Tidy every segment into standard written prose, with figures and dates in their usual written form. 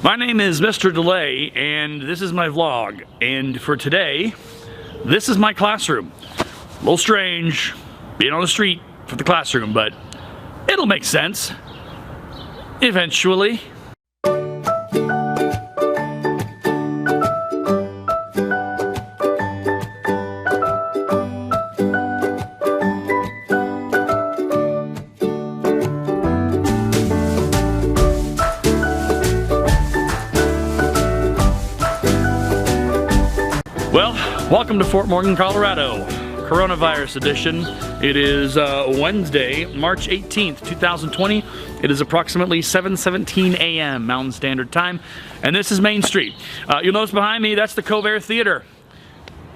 My name is Mr. Delay, and this is my vlog. And for today, this is my classroom. A little strange being on the street for the classroom, but it'll make sense eventually. Well, welcome to Fort Morgan, Colorado, coronavirus edition. It is Wednesday, March 18th, 2020. It is approximately 7:17 a.m. Mountain Standard Time, and this is Main Street. You'll notice behind me, that's the Cove Air Theater.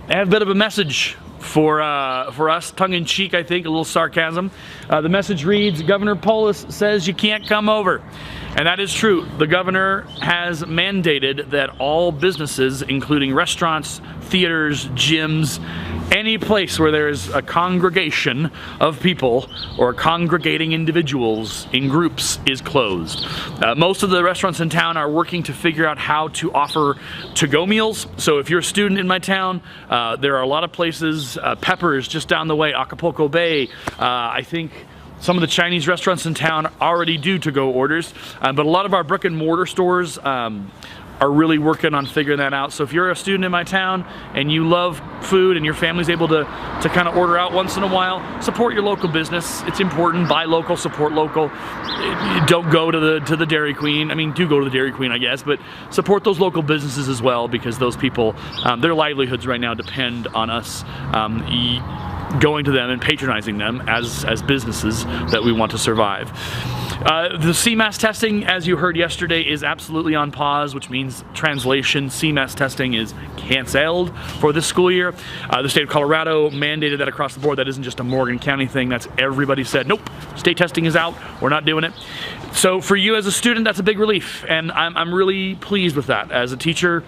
I have a bit of a message for us, tongue-in-cheek, I think, a little sarcasm. The message reads, Governor Polis says you can't come over. And that is true. The governor has mandated that all businesses, including restaurants, theaters, gyms, any place where there is a congregation of people or congregating individuals in groups is closed. Most of the restaurants in town are working to figure out how to offer to-go meals. So if you're a student in my town, there are a lot of places, Pepper's just down the way, Acapulco Bay, I think some of the Chinese restaurants in town already do to-go orders, but a lot of our brick and mortar stores are really working on figuring that out. So if you're a student in my town and you love food and your family's able to kind of order out once in a while, support your local business. It's important. Buy local, support local. Don't go to the Dairy Queen. I mean, do go to the Dairy Queen, I guess, but support those local businesses as well, because those people, their livelihoods right now depend on us going to them and patronizing them as businesses that we want to survive. The CMAS testing, as you heard yesterday, is absolutely on pause, which means translation, CMAS testing is canceled for this school year. The state of Colorado mandated that across the board. That isn't just a Morgan County thing. That's everybody said, nope, state testing is out. We're not doing it. So for you as a student, that's a big relief, and I'm really pleased with that. As a teacher,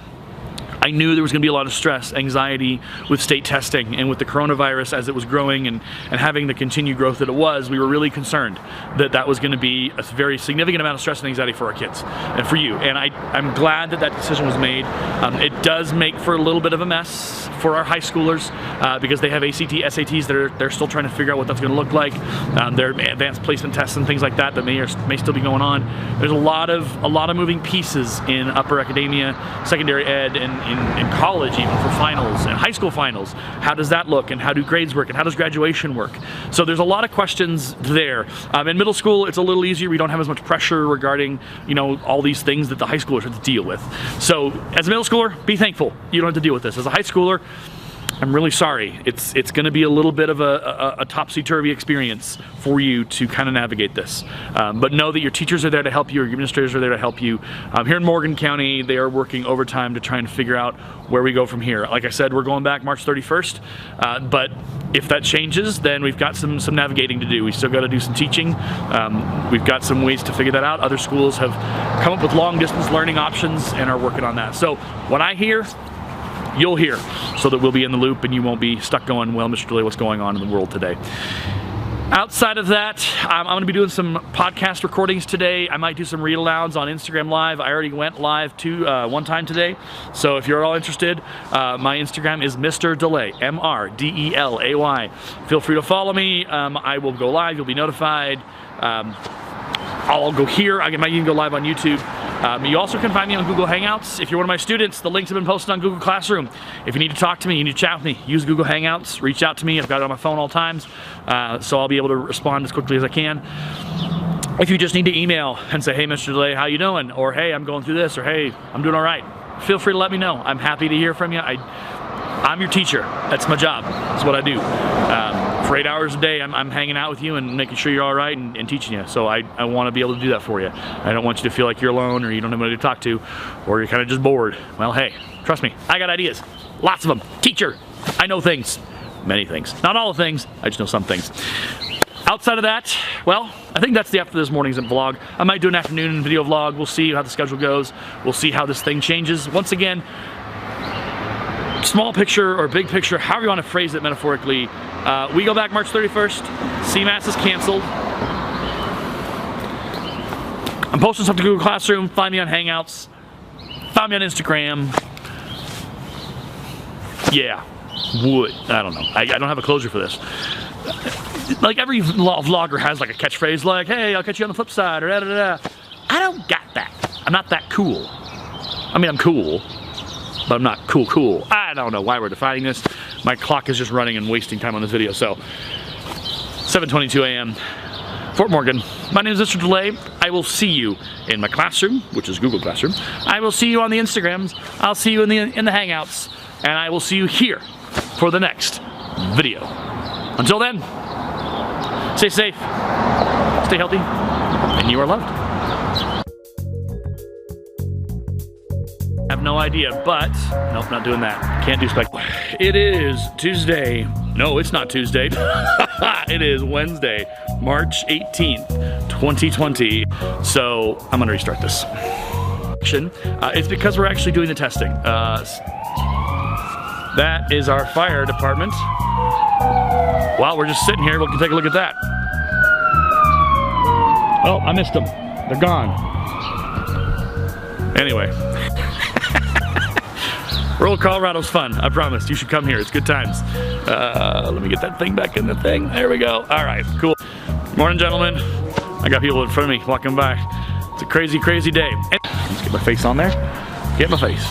I knew there was going to be a lot of stress, anxiety with state testing, and with the coronavirus as it was growing and having the continued growth that it was, we were really concerned that that was going to be a very significant amount of stress and anxiety for our kids and for you. And I'm glad that that decision was made. It does make for a little bit of a mess for our high schoolers because they have ACT, SATs that they're still trying to figure out what that's going to look like. Their advanced placement tests and things like that may still be going on. There's a lot of moving pieces in upper academia, secondary ed, and in college even for finals and high school finals. How does that look, and how do grades work, and how does graduation work? So there's a lot of questions there. In middle school, it's a little easier. We don't have as much pressure regarding, all these things that the high schoolers have to deal with. So as a middle schooler, be thankful you don't have to deal with this. As a high schooler, I'm really sorry. It's going to be a little bit of a topsy-turvy experience for you to kind of navigate this. But know that your teachers are there to help you, your administrators are there to help you. Here in Morgan County, they are working overtime to try and figure out where we go from here. Like I said, we're going back March 31st, but if that changes, then we've got some navigating to do. We still got to do some teaching. We've got some ways to figure that out. Other schools have come up with long-distance learning options and are working on that. So what I hear, you'll hear, so that we'll be in the loop and you won't be stuck going, well, Mr. Delay, what's going on in the world today? Outside of that, I'm going to be doing some podcast recordings today. I might do some read-alouds on Instagram Live. I already went live one time today. So if you're all interested, my Instagram is Mr. Delay, MRDELAY. Feel free to follow me. I will go live. You'll be notified. I'll go here. I might even go live on YouTube. You also can find me on Google Hangouts. If you're one of my students, the links have been posted on Google Classroom. If you need to talk to me, you need to chat with me, use Google Hangouts, reach out to me. I've got it on my phone all times, so I'll be able to respond as quickly as I can. If you just need to email and say, hey, Mr. Delay, how you doing? Or, hey, I'm going through this, or, hey, I'm doing all right, feel free to let me know. I'm happy to hear from you. I'm your teacher. That's my job. That's what I do. For 8 hours a day, I'm hanging out with you and making sure you're all right and teaching you. So I want to be able to do that for you. I don't want you to feel like you're alone or you don't have anybody to talk to or you're kind of just bored. Well, hey, trust me, I got ideas. Lots of them. Teacher, I know things. Many things. Not all the things, I just know some things. Outside of that, well, I think that's the after this morning's vlog. I might do an afternoon video vlog. We'll see how the schedule goes. We'll see how this thing changes. Once again, small picture or big picture, however you want to phrase it metaphorically, we go back March 31st. CMAS is canceled. I'm posting stuff to Google Classroom. Find me on Hangouts. Find me on Instagram. Yeah, would. I don't know. I don't have a closure for this. Like every vlogger has like a catchphrase like, hey, I'll catch you on the flip side, or da-da-da. I don't got that. I'm not that cool. I mean, I'm cool, but I'm not cool. I don't know why we're defining this. My clock is just running and wasting time on this video. So, 7:22 a.m. Fort Morgan. My name is Mr. Delay. I will see you in my classroom, which is Google Classroom. I will see you on the Instagrams. I'll see you in the Hangouts, and I will see you here for the next video. Until then, stay safe, stay healthy, and you are loved. I have no idea, but nope, not doing that. Can't do spec. It is Tuesday. No, it's not Tuesday. It is Wednesday, March 18th, 2020. So I'm gonna restart this. It's because we're actually doing the testing. That is our fire department. While we're just sitting here, we can take a look at that. Oh, I missed them. They're gone. Anyway. Rural Colorado's fun, I promise. You should come here, it's good times. Let me get that thing back in the thing. There we go. All right, cool. Morning, gentlemen. I got people in front of me walking by. It's a crazy, crazy day. Let's get my face on there. Get my face.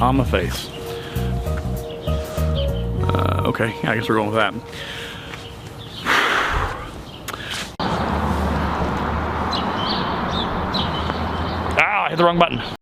On my face. Okay, I guess we're going with that. Ah, I hit the wrong button.